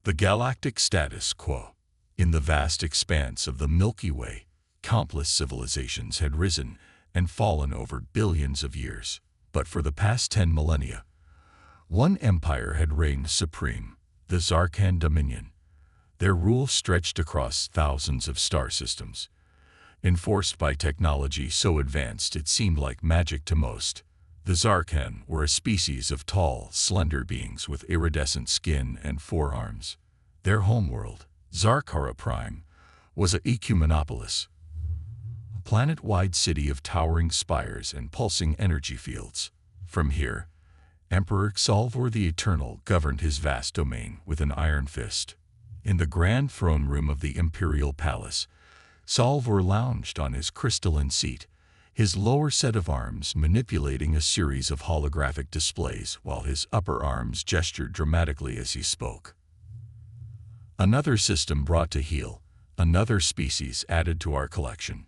The galactic status quo. In the vast expanse of the Milky Way, countless civilizations had risen and fallen over billions of years. But for the past 10 millennia, one empire had reigned supreme, the Zarkan Dominion. Their rule stretched across thousands of star systems, enforced by technology so advanced it seemed like magic to most. The Zarkan were a species of tall, slender beings with iridescent skin and forearms. Their homeworld, Zarkara Prime, was a ecumenopolis, a planet-wide city of towering spires and pulsing energy fields. From here, Emperor Xalvor the Eternal governed his vast domain with an iron fist. In the grand throne room of the imperial palace, Xalvor lounged on his crystalline seat, his lower set of arms manipulating a series of holographic displays while his upper arms gestured dramatically as he spoke. Another system brought to heel, another species added to our collection.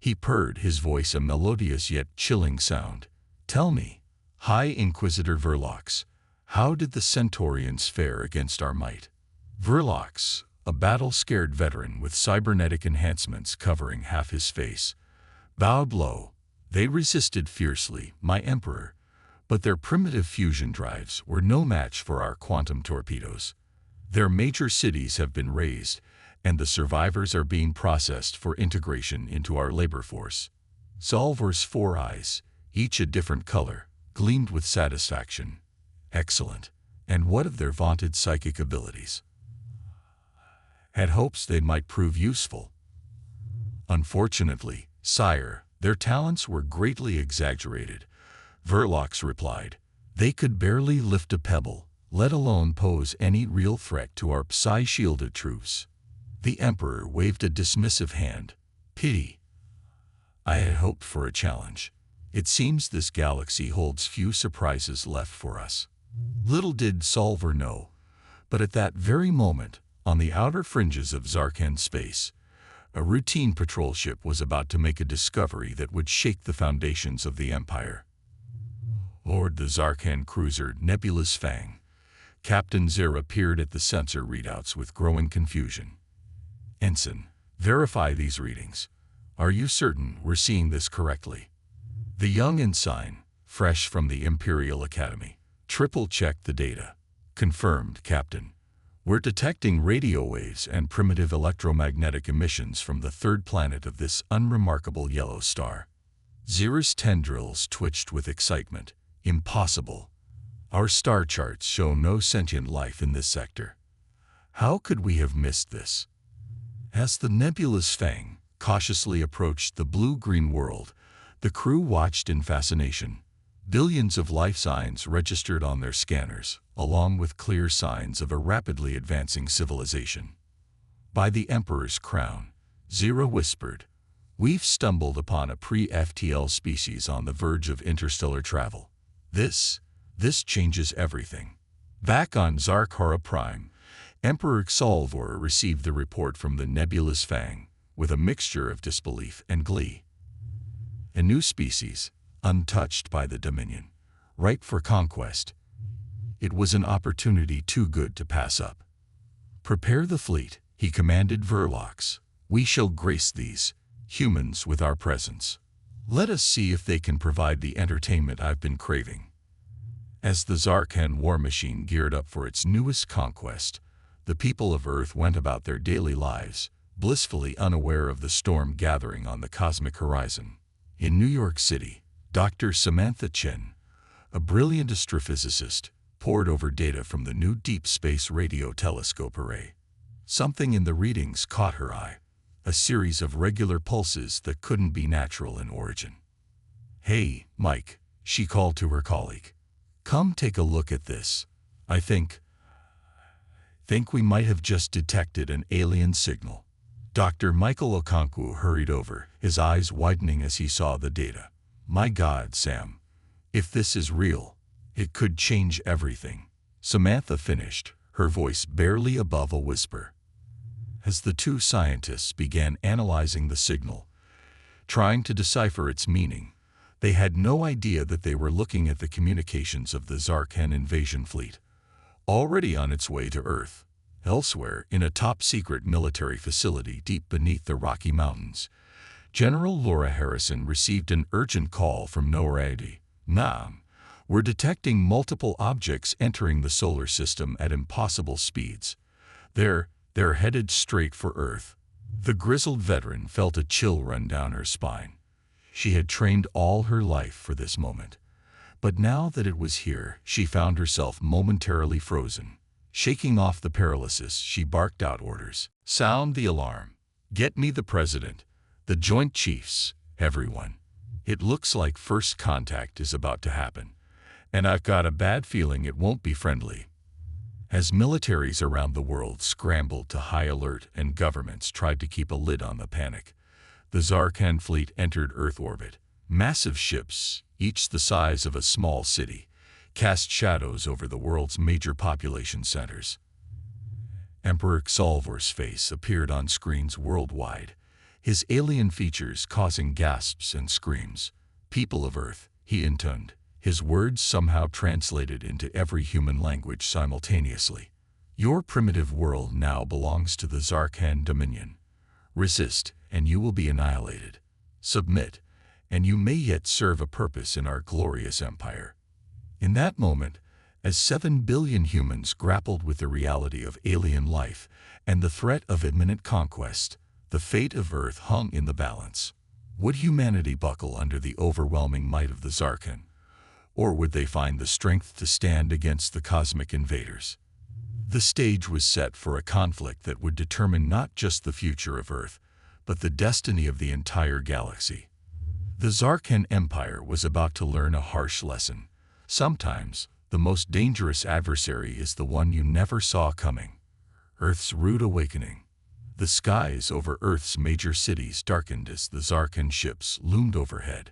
He purred, his voice a melodious yet chilling sound. Tell me, High Inquisitor Verlox, how did the Centaurians fare against our might? Verlox, a battle-scared veteran with cybernetic enhancements covering half his face, bowed low. They resisted fiercely, my emperor, but their primitive fusion drives were no match for our quantum torpedoes. Their major cities have been razed, and the survivors are being processed for integration into our labor force. Xalvor's 4 eyes, each a different color, gleamed with satisfaction. Excellent. And what of their vaunted psychic abilities? Had hopes they might prove useful. Unfortunately, sire, their talents were greatly exaggerated, Verlox replied. They could barely lift a pebble, let alone pose any real threat to our psi-shielded troops. The Emperor waved a dismissive hand. Pity. I had hoped for a challenge. It seems this galaxy holds few surprises left for us. Little did Xalvor know, but at that very moment, on the outer fringes of Zarkan space, a routine patrol ship was about to make a discovery that would shake the foundations of the Empire. Aboard the Zarkan cruiser Nebulous Fang, Captain Zera peered at the sensor readouts with growing confusion. Ensign, verify these readings. Are you certain we're seeing this correctly? The young ensign, fresh from the Imperial Academy, triple-checked the data. Confirmed, Captain. We're detecting radio waves and primitive electromagnetic emissions from the third planet of this unremarkable yellow star. Zera's tendrils twitched with excitement. Impossible. Our star charts show no sentient life in this sector. How could we have missed this? As the Nebulous Fang cautiously approached the blue-green world, the crew watched in fascination. Billions of life signs registered on their scanners, along with clear signs of a rapidly advancing civilization. By the Emperor's crown, Zera whispered, we've stumbled upon a pre-FTL species on the verge of interstellar travel. This changes everything. Back on Zarkara Prime, Emperor Xalvor received the report from the Nebulous Fang with a mixture of disbelief and glee. A new species, untouched by the Dominion, ripe for conquest. It was an opportunity too good to pass up. Prepare the fleet, he commanded Verlox. We shall grace these humans with our presence. Let us see if they can provide the entertainment I've been craving. As the Zarkan war machine geared up for its newest conquest, the people of Earth went about their daily lives, blissfully unaware of the storm gathering on the cosmic horizon. In New York City, Dr. Samantha Chen, a brilliant astrophysicist, pored over data from the new Deep Space Radio Telescope array. Something in the readings caught her eye, a series of regular pulses that couldn't be natural in origin. Hey, Mike, she called to her colleague. Come take a look at this. I think we might have just detected an alien signal. Dr. Michael Okonkwo hurried over, his eyes widening as he saw the data. My God, Sam. If this is real, it could change everything. Samantha finished, her voice barely above a whisper. As the two scientists began analyzing the signal, trying to decipher its meaning, they had no idea that they were looking at the communications of the Zarkan invasion fleet, already on its way to Earth. Elsewhere, in a top-secret military facility deep beneath the Rocky Mountains, General Laura Harrison received an urgent call from NORAD. "Nam, we're detecting multiple objects entering the solar system at impossible speeds. They're headed straight for Earth." The grizzled veteran felt a chill run down her spine. She had trained all her life for this moment. But now that it was here, she found herself momentarily frozen. Shaking off the paralysis, she barked out orders. "Sound the alarm. Get me the president, the Joint Chiefs, everyone. It looks like first contact is about to happen, and I've got a bad feeling it won't be friendly." As militaries around the world scrambled to high alert and governments tried to keep a lid on the panic, the Zarkhan fleet entered Earth orbit. Massive ships, each the size of a small city, cast shadows over the world's major population centers. Emperor Xalvor's face appeared on screens worldwide, his alien features causing gasps and screams. "People of Earth," he intoned, his words somehow translated into every human language simultaneously. "Your primitive world now belongs to the Zarkhan Dominion. Resist, and you will be annihilated. Submit, and you may yet serve a purpose in our glorious empire." In that moment, as 7 billion humans grappled with the reality of alien life and the threat of imminent conquest, the fate of Earth hung in the balance. Would humanity buckle under the overwhelming might of the Zarkhan, or would they find the strength to stand against the cosmic invaders? The stage was set for a conflict that would determine not just the future of Earth, but the destiny of the entire galaxy. The Zarkhan Empire was about to learn a harsh lesson. Sometimes, the most dangerous adversary is the one you never saw coming. Earth's rude awakening. The skies over Earth's major cities darkened as the Zarkhan ships loomed overhead.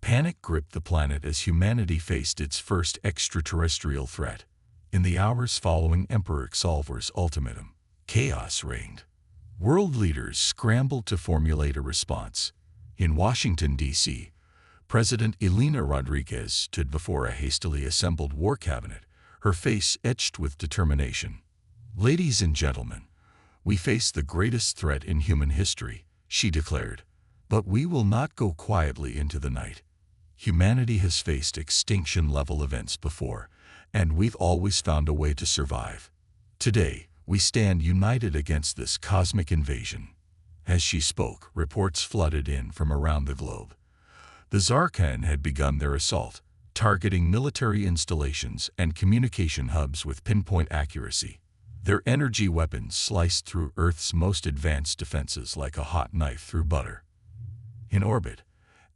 Panic gripped the planet as humanity faced its first extraterrestrial threat. In the hours following Emperor Xalvor's ultimatum, chaos reigned. World leaders scrambled to formulate a response. In Washington, D.C., President Elena Rodriguez stood before a hastily assembled war cabinet, her face etched with determination. "Ladies and gentlemen, we face the greatest threat in human history," she declared. "But we will not go quietly into the night. Humanity has faced extinction-level events before, and we've always found a way to survive. Today, we stand united against this cosmic invasion." As she spoke, reports flooded in from around the globe. The Zarkhan had begun their assault, targeting military installations and communication hubs with pinpoint accuracy. Their energy weapons sliced through Earth's most advanced defenses like a hot knife through butter. In orbit,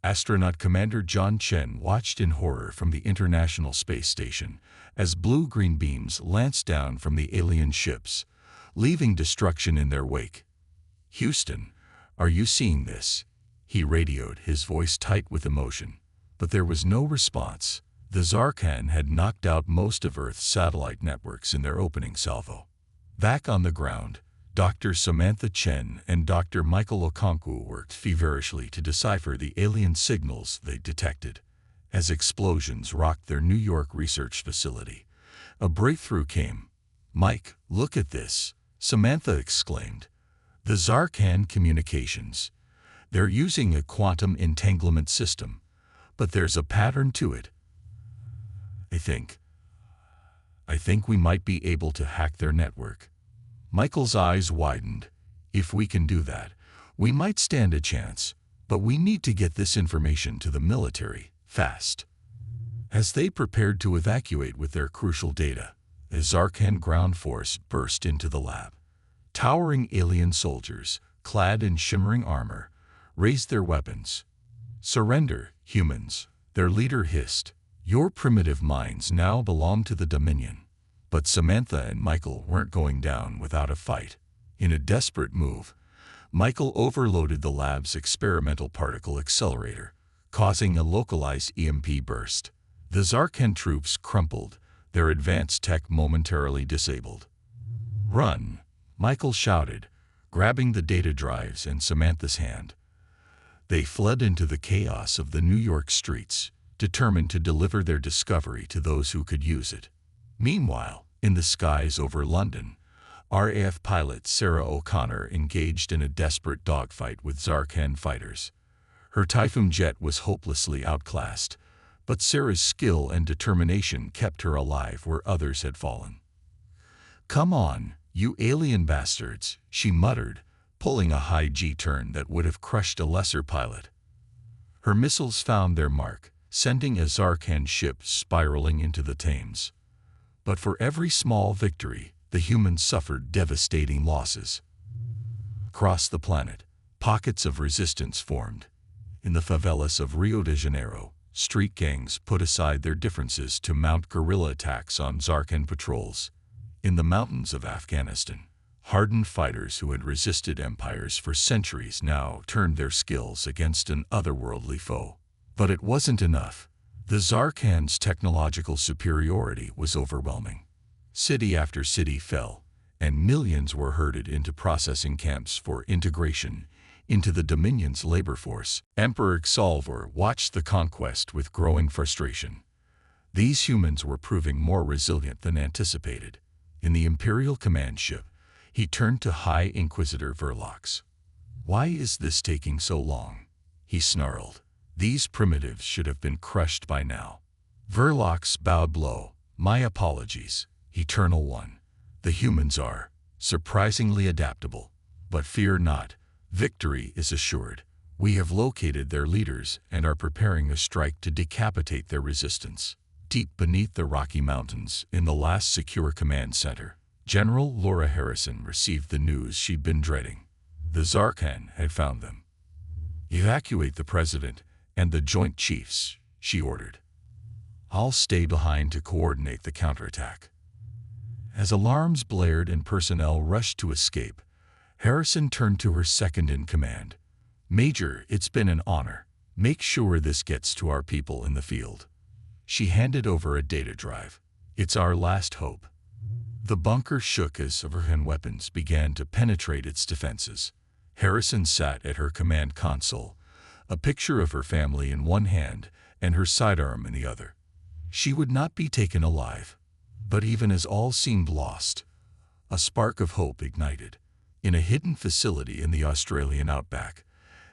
astronaut Commander John Chen watched in horror from the International Space Station as blue-green beams lanced down from the alien ships, leaving destruction in their wake. "Houston, are you seeing this?" he radioed, his voice tight with emotion. But there was no response. The Zarkhan had knocked out most of Earth's satellite networks in their opening salvo. Back on the ground, Dr. Samantha Chen and Dr. Michael Okonkwo worked feverishly to decipher the alien signals they detected. As explosions rocked their New York research facility, a breakthrough came. "Mike, look at this," Samantha exclaimed. "The Zarkhan communications. They're using a quantum entanglement system, but there's a pattern to it. I think we might be able to hack their network." Michael's eyes widened. "If we can do that, we might stand a chance, but we need to get this information to the military, fast." As they prepared to evacuate with their crucial data, a Zarkhan ground force burst into the lab. Towering alien soldiers, clad in shimmering armor, raised their weapons. "Surrender, humans," their leader hissed. "Your primitive minds now belong to the Dominion." But Samantha and Michael weren't going down without a fight. In a desperate move, Michael overloaded the lab's experimental particle accelerator, causing a localized EMP burst. The Zarkhan troops crumpled, their advanced tech momentarily disabled. "Run!" Michael shouted, grabbing the data drives in Samantha's hand. They fled into the chaos of the New York streets, determined to deliver their discovery to those who could use it. Meanwhile, in the skies over London, RAF pilot Sarah O'Connor engaged in a desperate dogfight with Zarkhan fighters. Her Typhoon jet was hopelessly outclassed, but Sarah's skill and determination kept her alive where others had fallen. "Come on, you alien bastards," she muttered, pulling a high G-turn that would have crushed a lesser pilot. Her missiles found their mark, sending a Zarkhan ship spiraling into the Thames. But for every small victory, the humans suffered devastating losses. Across the planet, pockets of resistance formed. In the favelas of Rio de Janeiro, street gangs put aside their differences to mount guerrilla attacks on Zarkhan patrols. In the mountains of Afghanistan, hardened fighters who had resisted empires for centuries now turned their skills against an otherworldly foe. But it wasn't enough. The Zarkhan's technological superiority was overwhelming. City after city fell, and millions were herded into processing camps for integration into the Dominion's labor force. Emperor Xalvor watched the conquest with growing frustration. These humans were proving more resilient than anticipated. In the Imperial command ship, he turned to High Inquisitor Verlox. "Why is this taking so long?" he snarled. "These primitives should have been crushed by now." Verlox bowed low. "My apologies, Eternal One. The humans are surprisingly adaptable. But fear not, victory is assured. We have located their leaders and are preparing a strike to decapitate their resistance." Deep beneath the Rocky Mountains, in the last secure command center, General Laura Harrison received the news she'd been dreading. The Zarkhan had found them. "Evacuate the President and the Joint Chiefs," she ordered. "I'll stay behind to coordinate the counterattack." As alarms blared and personnel rushed to escape, Harrison turned to her second-in-command. "Major, it's been an honor. Make sure this gets to our people in the field." She handed over a data drive. "It's our last hope." The bunker shook as Zarkhan weapons began to penetrate its defenses. Harrison sat at her command console, a picture of her family in one hand and her sidearm in the other. She would not be taken alive. But even as all seemed lost, a spark of hope ignited. In a hidden facility in the Australian outback,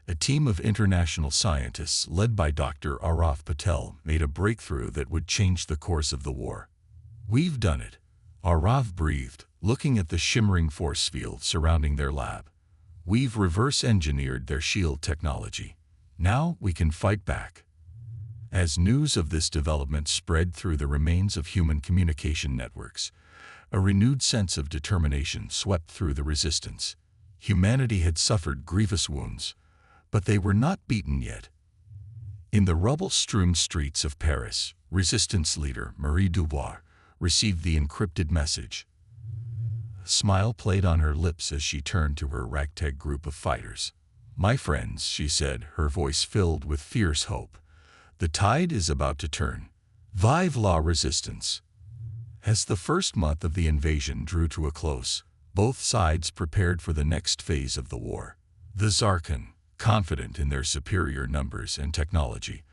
a team of international scientists led by Dr. Arav Patel made a breakthrough that would change the course of the war. "We've done it," Arav breathed, looking at the shimmering force field surrounding their lab. "We've reverse-engineered their shield technology. Now we can fight back." As news of this development spread through the remains of human communication networks, a renewed sense of determination swept through the resistance. Humanity had suffered grievous wounds, but they were not beaten yet. In the rubble-strewn streets of Paris, resistance leader Marie Dubois received the encrypted message. A smile played on her lips as she turned to her ragtag group of fighters. "My friends," she said, her voice filled with fierce hope, "the tide is about to turn. Vive la resistance!" As the first month of the invasion drew to a close, both sides prepared for the next phase of the war. The Zarkhan, confident in their superior numbers and technology,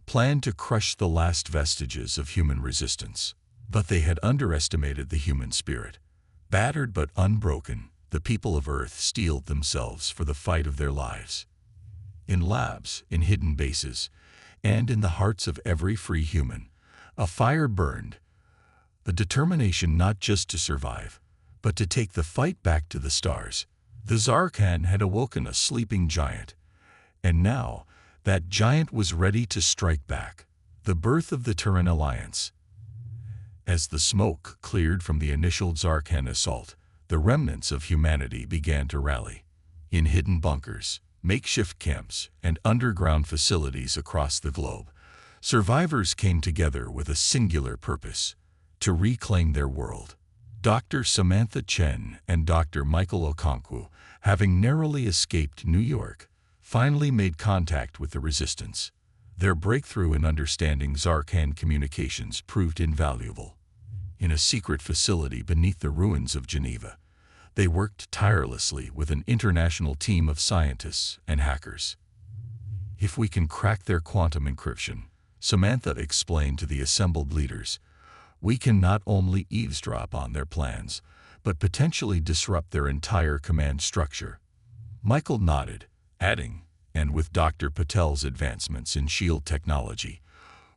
planned to crush the last vestiges of human resistance. But they had underestimated the human spirit. Battered but unbroken, the people of Earth steeled themselves for the fight of their lives. In labs, in hidden bases, and in the hearts of every free human, a fire burned, a determination not just to survive, but to take the fight back to the stars. The Zarkhan had awoken a sleeping giant, and now that giant was ready to strike back. The birth of the Terran Alliance. As the smoke cleared from the initial Zarkhan assault, the remnants of humanity began to rally. In hidden bunkers, makeshift camps, and underground facilities across the globe, survivors came together with a singular purpose: to reclaim their world. Dr. Samantha Chen and Dr. Michael Okonkwo, having narrowly escaped New York, finally made contact with the resistance. Their breakthrough in understanding Zarkhan communications proved invaluable. In a secret facility beneath the ruins of Geneva, they worked tirelessly with an international team of scientists and hackers. "If we can crack their quantum encryption," Samantha explained to the assembled leaders, "we can not only eavesdrop on their plans, but potentially disrupt their entire command structure. Michael nodded, adding, and with Dr. Patel's advancements in shield technology,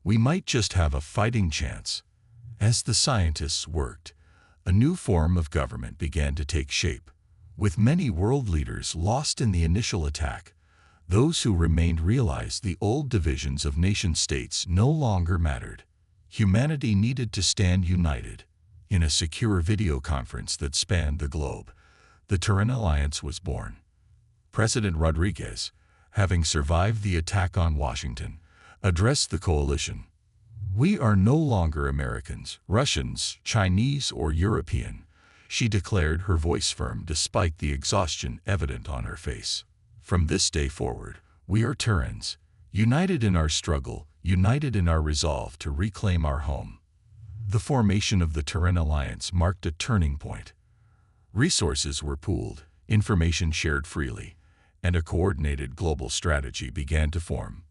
we might just have a fighting chance. As the scientists worked, a new form of government began to take shape. With many world leaders lost in the initial attack, those who remained realized the old divisions of nation-states no longer mattered. Humanity needed to stand united. In a secure video conference that spanned the globe, the Terran Alliance was born. President Rodriguez, having survived the attack on Washington, addressed the coalition. "We are no longer Americans, Russians, Chinese, or European," she declared, her voice firm despite the exhaustion evident on her face. "From this day forward, we are Terrans, united in our struggle, united in our resolve to reclaim our home." The formation of the Terran Alliance marked a turning point. Resources were pooled, information shared freely, and a coordinated global strategy began to form.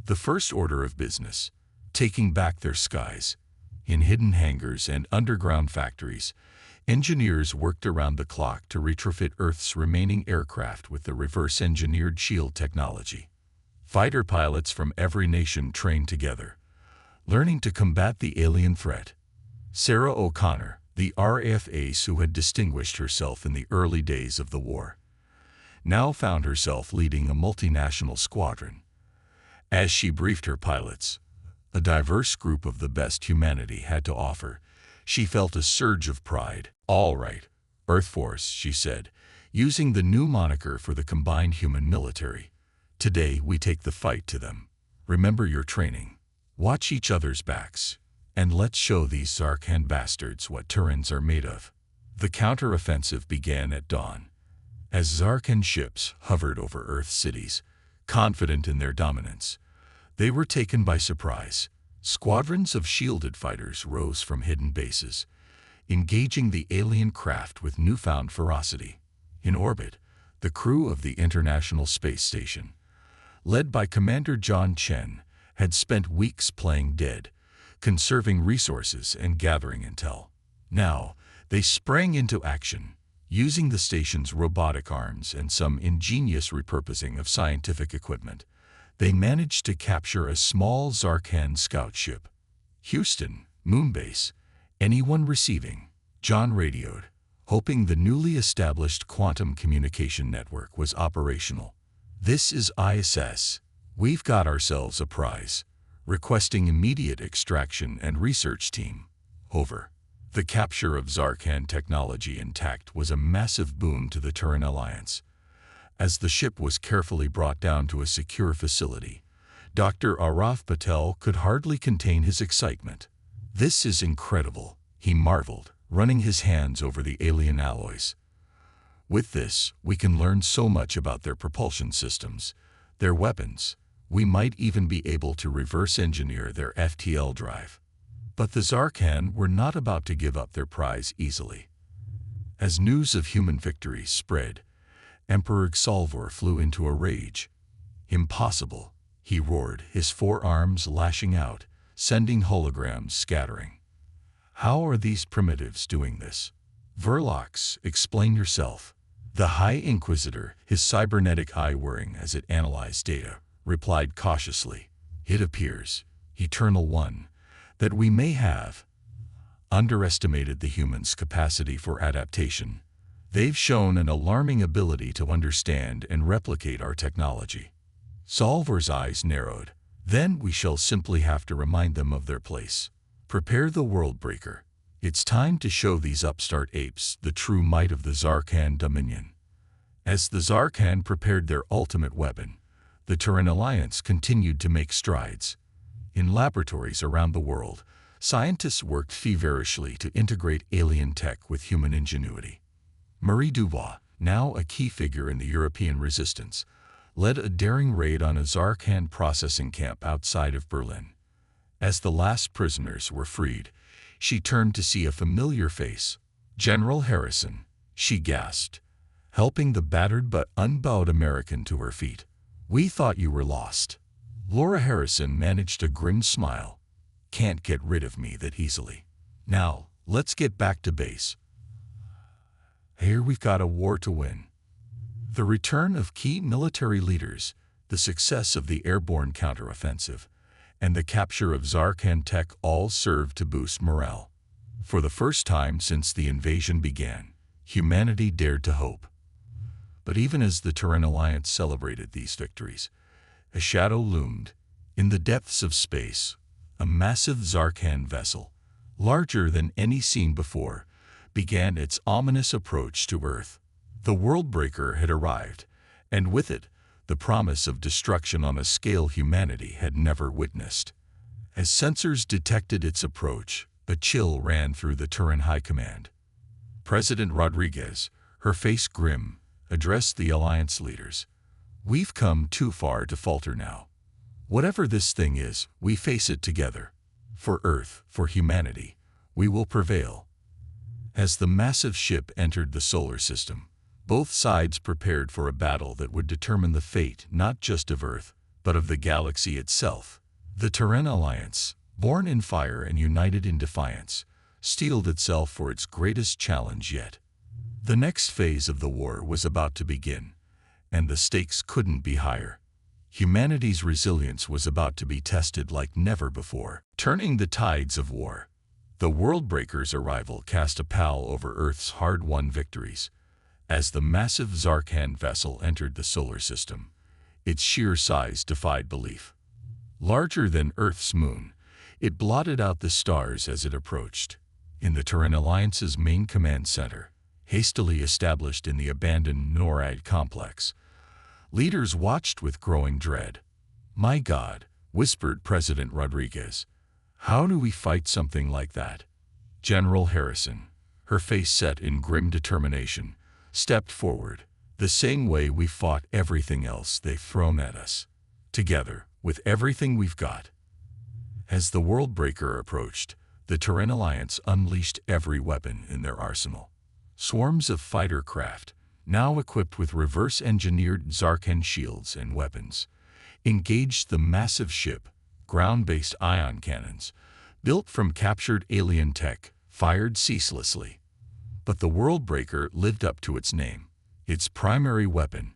The first order of business, taking back their skies. In hidden hangars and underground factories, engineers worked around the clock to retrofit Earth's remaining aircraft with the reverse-engineered shield technology. Fighter pilots from every nation trained together, learning to combat the alien threat. Sarah O'Connor, the RAF ace who had distinguished herself in the early days of the war, now found herself leading a multinational squadron. As she briefed her pilots, a diverse group of the best humanity had to offer, she felt a surge of pride. "All right, Earth Force," she said, using the new moniker for the combined human military. "Today we take the fight to them. Remember your training. Watch each other's backs, and let's show these Zarkhan bastards what Terrans are made of." The counter-offensive began at dawn. As Zarkhan ships hovered over Earth's cities, confident in their dominance, they were taken by surprise. Squadrons of shielded fighters rose from hidden bases, engaging the alien craft with newfound ferocity. In orbit, the crew of the International Space Station, led by Commander John Chen, had spent weeks playing dead, conserving resources and gathering intel. Now, they sprang into action, using the station's robotic arms and some ingenious repurposing of scientific equipment. They managed to capture a small Zarkhan scout ship. "Houston, Moonbase, anyone receiving?" John radioed, hoping the newly established quantum communication network was operational. "This is ISS. We've got ourselves a prize. Requesting immediate extraction and research team." Over. The capture of Zarkhan technology intact was a massive boon to the Terran Alliance. As the ship was carefully brought down to a secure facility, Dr. Araf Patel could hardly contain his excitement. "This is incredible," he marveled, running his hands over the alien alloys. "With this, we can learn so much about their propulsion systems, their weapons. We might even be able to reverse-engineer their FTL drive." But the Zarkhan were not about to give up their prize easily. As news of human victory spread, Emperor Xalvor flew into a rage. "Impossible," he roared, his forearms lashing out, sending holograms scattering. "How are these primitives doing this?" "Verlox, explain yourself." The High Inquisitor, his cybernetic eye whirring as it analyzed data, replied cautiously, "It appears, Eternal One, that we may have underestimated the humans' capacity for adaptation. They've shown an alarming ability to understand and replicate our technology." Xalvor's eyes narrowed. "Then we shall simply have to remind them of their place. Prepare the Worldbreaker. It's time to show these upstart apes the true might of the Zarkhan Dominion." As the Zarkhan prepared their ultimate weapon, the Terran Alliance continued to make strides. In laboratories around the world, scientists worked feverishly to integrate alien tech with human ingenuity. Marie Dubois, now a key figure in the European resistance, led a daring raid on a Zarkhan processing camp outside of Berlin. As the last prisoners were freed, she turned to see a familiar face. "General Harrison," she gasped, helping the battered but unbowed American to her feet. "We thought you were lost." Laura Harrison managed a grim smile. "Can't get rid of me that easily. Now, let's get back to base." Here we've got a war to win. The return of key military leaders, the success of the airborne counteroffensive, and the capture of Zarkhan Tech all served to boost morale. For the first time since the invasion began, humanity dared to hope. But even as the Terran Alliance celebrated these victories, a shadow loomed. In the depths of space, a massive Zarkhan vessel, larger than any seen before, began its ominous approach to Earth. The Worldbreaker had arrived, and with it, the promise of destruction on a scale humanity had never witnessed. As sensors detected its approach, a chill ran through the Terran High Command. President Rodriguez, her face grim, addressed the Alliance leaders. "We've come too far to falter now. Whatever this thing is, we face it together. For Earth, for humanity, we will prevail." As the massive ship entered the solar system, both sides prepared for a battle that would determine the fate not just of Earth, but of the galaxy itself. The Terran Alliance, born in fire and united in defiance, steeled itself for its greatest challenge yet. The next phase of the war was about to begin, and the stakes couldn't be higher. Humanity's resilience was about to be tested like never before. Turning the tides of war, the Worldbreaker's arrival cast a pall over Earth's hard-won victories. As the massive Zarkhan vessel entered the solar system, its sheer size defied belief. Larger than Earth's moon, it blotted out the stars as it approached. In the Terran Alliance's main command center, hastily established in the abandoned NORAD complex, leaders watched with growing dread. "My God," whispered President Rodriguez, "how do we fight something like that?" General Harrison, her face set in grim determination, stepped forward. "The same way we fought everything else they've thrown at us. Together, with everything we've got." As the Worldbreaker approached, the Terran Alliance unleashed every weapon in their arsenal. Swarms of fighter craft, now equipped with reverse-engineered Zarkhan shields and weapons, engaged the massive ship. Ground-based ion cannons, built from captured alien tech, fired ceaselessly. But the Worldbreaker lived up to its name. Its primary weapon,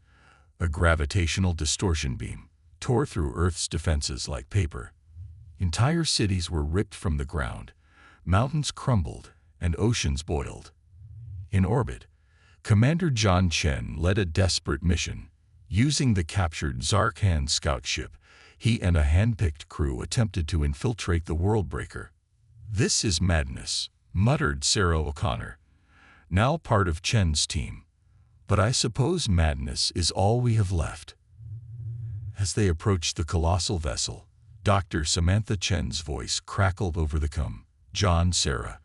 a gravitational distortion beam, tore through Earth's defenses like paper. Entire cities were ripped from the ground, mountains crumbled, and oceans boiled. In orbit, Commander John Chen led a desperate mission. Using the captured Zarkhan scout ship, he and a hand-picked crew attempted to infiltrate the Worldbreaker. "This is madness," muttered Sarah O'Connor, now part of Chen's team. "But I suppose madness is all we have left." As they approached the colossal vessel, Dr. Samantha Chen's voice crackled over the com. "John, Sarah,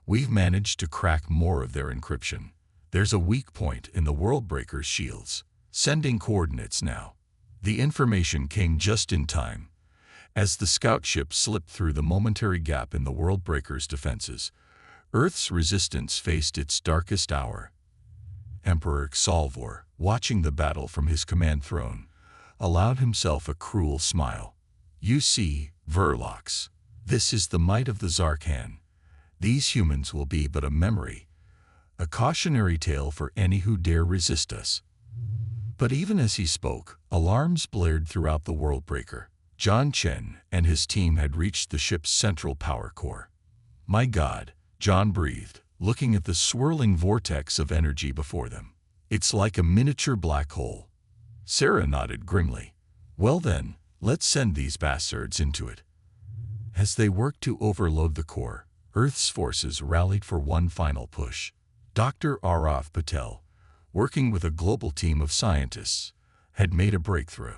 we've managed to crack more of their encryption. There's a weak point in the Worldbreaker's shields. Sending coordinates now." The information came just in time. As the scout ship slipped through the momentary gap in the Worldbreaker's defenses, Earth's resistance faced its darkest hour. Emperor Xalvor, watching the battle from his command throne, allowed himself a cruel smile. "You see, Verlox, this is the might of the Zarkhan. These humans will be but a memory, a cautionary tale for any who dare resist us." But even as he spoke, alarms blared throughout the Worldbreaker. John Chen and his team had reached the ship's central power core. "My God," John breathed, looking at the swirling vortex of energy before them. "It's like a miniature black hole." Sarah nodded grimly. "Well then, let's send these bastards into it." As they worked to overload the core, Earth's forces rallied for one final push. Dr. Arav Patel, working with a global team of scientists, had made a breakthrough.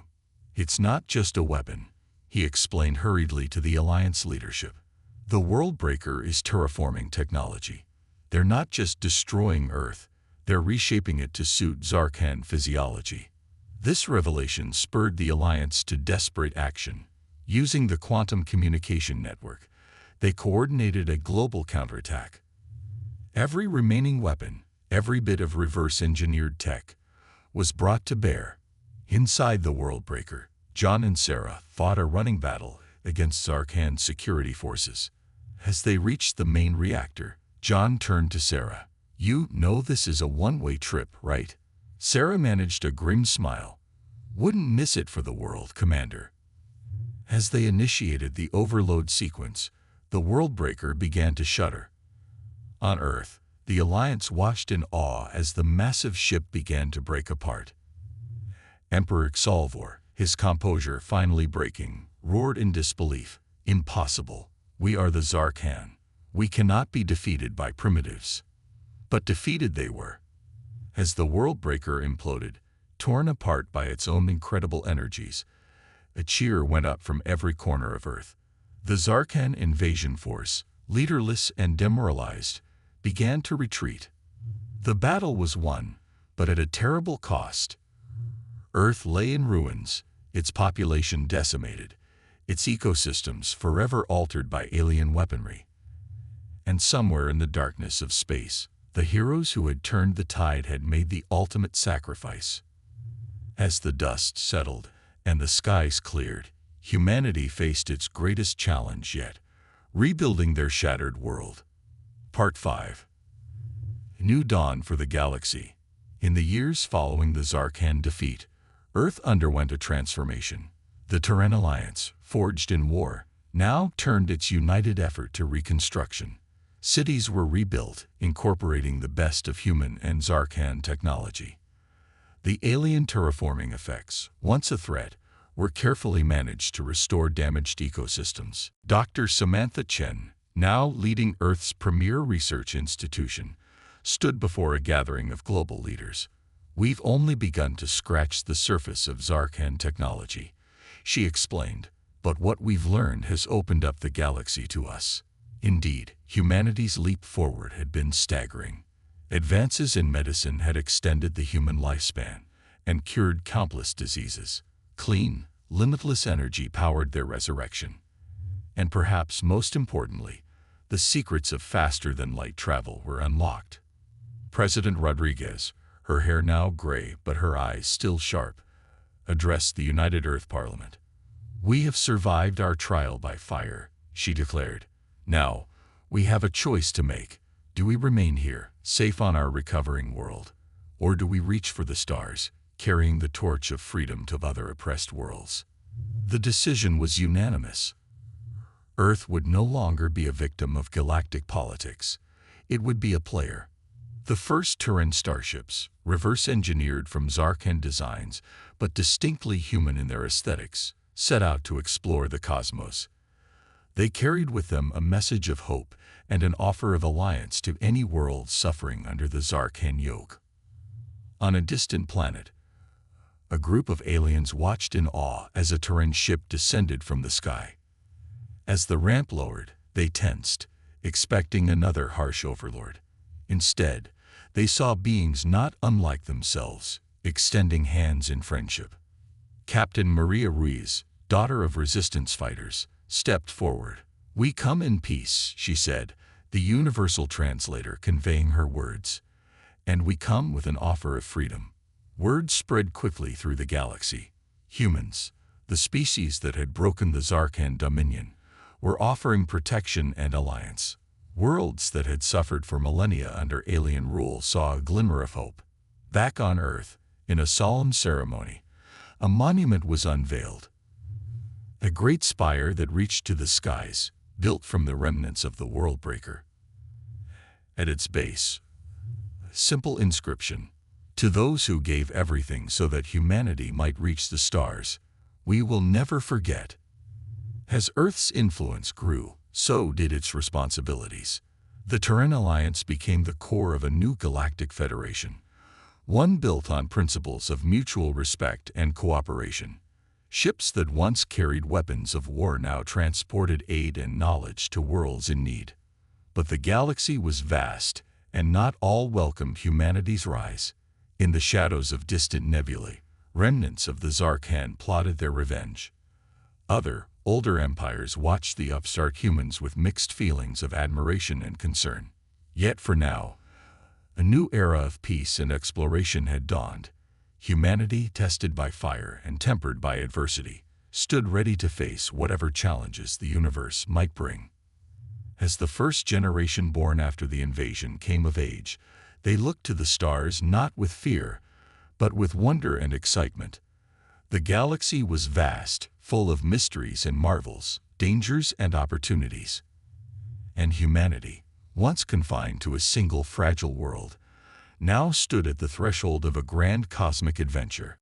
"It's not just a weapon," he explained hurriedly to the Alliance leadership. "The Worldbreaker is terraforming technology. They're not just destroying Earth, they're reshaping it to suit Zarkhan physiology." This revelation spurred the Alliance to desperate action. Using the quantum communication network, they coordinated a global counterattack. Every remaining weapon, every bit of reverse-engineered tech, was brought to bear. Inside the Worldbreaker, John and Sarah fought a running battle against Zarkhan security forces. As they reached the main reactor, John turned to Sarah. You know this is a one-way trip, right? Sarah managed a grim smile. Wouldn't miss it for the world, Commander. As they initiated the overload sequence, the Worldbreaker began to shudder. On Earth, the Alliance watched in awe as the massive ship began to break apart. Emperor Xalvor, his composure finally breaking, roared in disbelief. Impossible. We are the Zarkhan. We cannot be defeated by primitives. But defeated they were. As the Worldbreaker imploded, torn apart by its own incredible energies, a cheer went up from every corner of Earth. The Zarkhan invasion force, leaderless and demoralized, began to retreat. The battle was won, but at a terrible cost. Earth lay in ruins, its population decimated, its ecosystems forever altered by alien weaponry. And somewhere in the darkness of space, the heroes who had turned the tide had made the ultimate sacrifice. As the dust settled and the skies cleared, humanity faced its greatest challenge yet, rebuilding their shattered world. Part 5. New dawn for the galaxy. In the years following the Zarkhan defeat, Earth underwent a transformation. The Terran Alliance, forged in war, now turned its united effort to reconstruction. Cities were rebuilt, incorporating the best of human and Zarkhan technology. The alien terraforming effects, once a threat, were carefully managed to restore damaged ecosystems. Dr. Samantha Chen, now leading Earth's premier research institution, stood before a gathering of global leaders. We've only begun to scratch the surface of Zarkhan technology, she explained, but what we've learned has opened up the galaxy to us. Indeed, humanity's leap forward had been staggering. Advances in medicine had extended the human lifespan and cured countless diseases. Clean, limitless energy powered their resurrection. And perhaps most importantly, the secrets of faster-than-light travel were unlocked. President Rodriguez, her hair now gray but her eyes still sharp, addressed the United Earth Parliament. "We have survived our trial by fire," she declared. "Now, we have a choice to make. Do we remain here, safe on our recovering world? Or do we reach for the stars, carrying the torch of freedom to other oppressed worlds?" The decision was unanimous. Earth would no longer be a victim of galactic politics. It would be a player. The first Terran starships, reverse-engineered from Zarkhan designs, but distinctly human in their aesthetics, set out to explore the cosmos. They carried with them a message of hope and an offer of alliance to any world suffering under the Zarkhan yoke. On a distant planet, a group of aliens watched in awe as a Terran ship descended from the sky. As the ramp lowered, they tensed, expecting another harsh overlord. Instead, they saw beings not unlike themselves, extending hands in friendship. Captain Maria Ruiz, daughter of resistance fighters, stepped forward. "We come in peace," she said, the universal translator conveying her words. "And we come with an offer of freedom." Word spread quickly through the galaxy. Humans, the species that had broken the Zarkhan dominion, were offering protection and alliance. Worlds that had suffered for millennia under alien rule saw a glimmer of hope. Back on Earth, in a solemn ceremony, a monument was unveiled. A great spire that reached to the skies, built from the remnants of the Worldbreaker. At its base, a simple inscription: "To those who gave everything so that humanity might reach the stars, we will never forget." As Earth's influence grew, so did its responsibilities. The Terran Alliance became the core of a new galactic federation, one built on principles of mutual respect and cooperation. Ships that once carried weapons of war now transported aid and knowledge to worlds in need. But the galaxy was vast, and not all welcomed humanity's rise. In the shadows of distant nebulae, remnants of the Zarkhan plotted their revenge. Other, older empires watched the upstart humans with mixed feelings of admiration and concern. Yet for now, a new era of peace and exploration had dawned. Humanity, tested by fire and tempered by adversity, stood ready to face whatever challenges the universe might bring. As the first generation born after the invasion came of age, They looked to the stars not with fear, but with wonder and excitement. The galaxy was vast, full of mysteries and marvels, dangers and opportunities. And humanity, once confined to a single fragile world, now stood at the threshold of a grand cosmic adventure.